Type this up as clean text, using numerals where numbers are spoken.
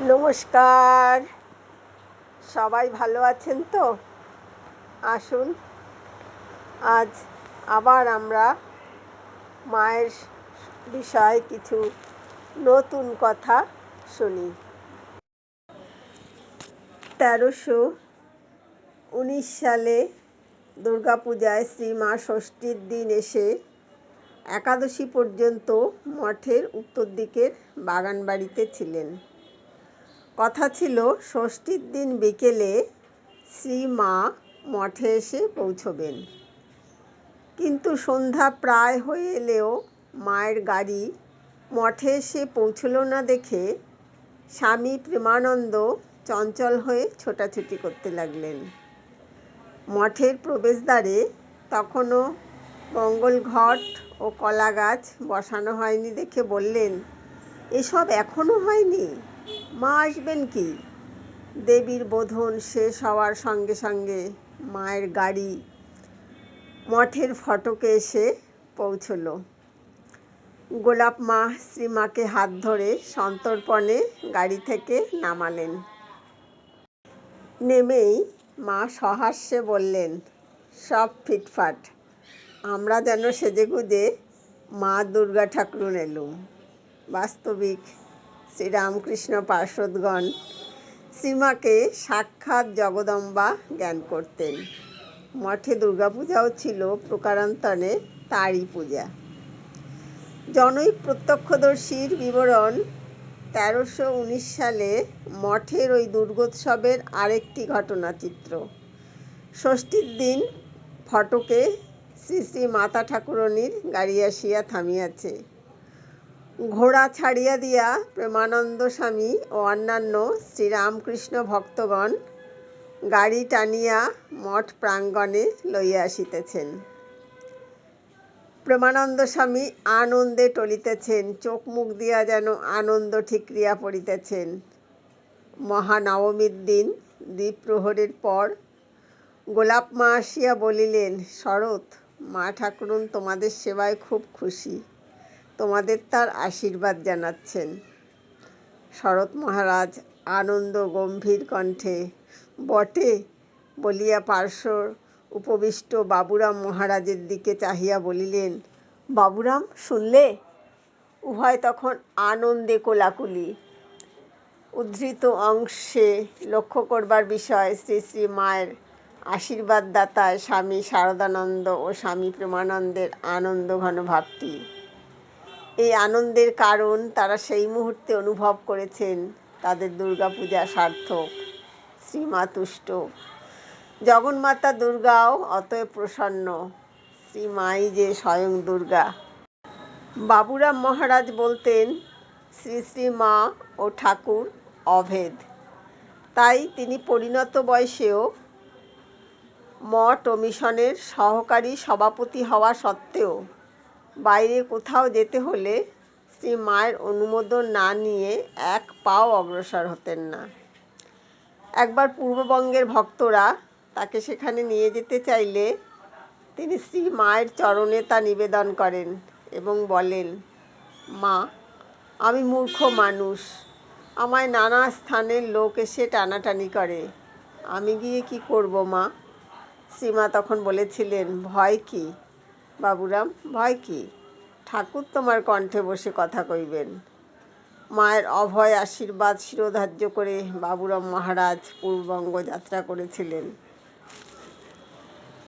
নমস্কার, সবাই ভালো আছেন তো? আসুন আজ আবার আমরা মায়ের বিষয়ে কিছু নতুন কথা শুনি। 1319 সালে দুর্গাপূজায় শ্রীমা ষষ্ঠীর দিন এসে একাদশী পর্যন্ত মঠের উত্তর দিকের বাগানবাড়িতে ছিলেন। কথা ছিল ষষ্ঠীর দিন বিকেলে শ্রীমা মঠে এসে পৌঁছবেন। কিন্তু সন্ধ্যা প্রায় হয়ে এলেও মায়ের গাড়ি মঠে এসে পৌঁছল না দেখে স্বামী প্রেমানন্দ চঞ্চল হয়ে ছোটাছুটি করতে লাগলেন। মঠের প্রবেশদ্বারে তখনও মঙ্গল ঘট ও কলা গাছ বসানো হয়নি দেখে বললেন, এসব এখনো হয়নি? মা আসবেন কি? দেবীর বোধন শেষ হওয়ার সঙ্গে সঙ্গে মায়ের গাড়ি মঠের ফটকে এসে পৌঁছল। গোলাপ মা শ্রীমাকে হাত ধরে সন্তর্পণে গাড়ি থেকে নামালেন। নেমেই মা সহাস্যে বললেন, সব ফিটফাট, আমরা যেন সেজেগুজে মা দুর্গা ঠাকুরুন এলুম। বাস্তবিক শ্রীরামকৃষ্ণ পার্ষদগণ শ্রীমাকে সাক্ষাৎ জগদম্বা জ্ঞান করতেন। মঠে দুর্গাপূজাও ছিল প্রকারান্তরে তাঁরই পূজা। জনৈক প্রত্যক্ষদর্শীর বিবরণ, 1319 সালে মঠের ওই দুর্গোৎসবের আরেকটি ঘটনাচিত্র। ষষ্ঠীর দিন ফটকে শ্রী শ্রী মাতা ঠাকুরানীর গাড়ি আসিয়া থামিয়াছে। ঘোড়া ছাড়িয়া দিয়া প্রেমানন্দ স্বামী ও অন্যান্য শ্রীরামকৃষ্ণ ভক্তগণ গাড়ি টানিয়া মঠ প্রাঙ্গণে লইয়া আসিতেছেন। প্রেমানন্দ স্বামী আনন্দে টলিতেছেন, চোখ মুখ দিয়া যেন আনন্দ ঠিকরিয়া পড়িতেছেন। মহানবমীর দিন দ্বিপ্রহরের পর গোলাপ মা আসিয়া বলিলেন, শরৎ, মা ঠাকুরুন তোমাদের সেবায় খুব খুশি, তোমাদের তার আশীর্বাদ জানাচ্ছেন। শরৎ মহারাজ আনন্দ গম্ভীর কণ্ঠে, বটে বলিয়া পার্শ্ব উপবিষ্ট বাবুরাম মহারাজের দিকে চাহিয়া বলিলেন, বাবুরাম শুনলে? উভয় তখন আনন্দে কোলাকুলি। উদ্ধৃত অংশে লক্ষ্য করবার বিষয় শ্রী শ্রী মায়ের আশীর্বাদদাতায় স্বামী শারদানন্দ ও স্বামী প্রেমানন্দের আনন্দঘন ভাবটি। এই আনন্দের কারণ তারা সেই মুহূর্তে অনুভব করেছেন তাদের দুর্গাপূজা সার্থক, শ্রীমা তুষ্ট। জগন্মাতা দুর্গাও অতএব প্রসন্ন, শ্রীমাই যে স্বয়ং দুর্গা। বাবুরাম মহারাজ বলতেন, শ্রী শ্রী মা ও ঠাকুর অভেদ। তাই তিনি পরিণত বয়সেও মঠ ও মিশনের সহকারী সভাপতি হওয়া সত্ত্বেও বাইরে কোথাও যেতে হলে শ্রী মায়ের অনুমোদন না নিয়ে এক পাও অগ্রসর হতেন না। একবার পূর্ববঙ্গের ভক্তরা তাকে সেখানে নিয়ে যেতে চাইলে তিনি শ্রী মায়ের চরণে তা নিবেদন করেন এবং বলেন, মা, আমি মূর্খ মানুষ, আমায় নানা স্থানের লোক এসে টানাটানি করে, আমি গিয়ে কি করব মা? শ্রীমা তখন বলেছিলেন, ভয় কি বাবুরাম, ভয় কি? ঠাকুর তোমার কণ্ঠে বসে কথা কইবেন। মায়ের অভয় আশীর্বাদ শিরোধার্য করে বাবুরাম মহারাজ পূর্ববঙ্গ যাত্রা করেছিলেন।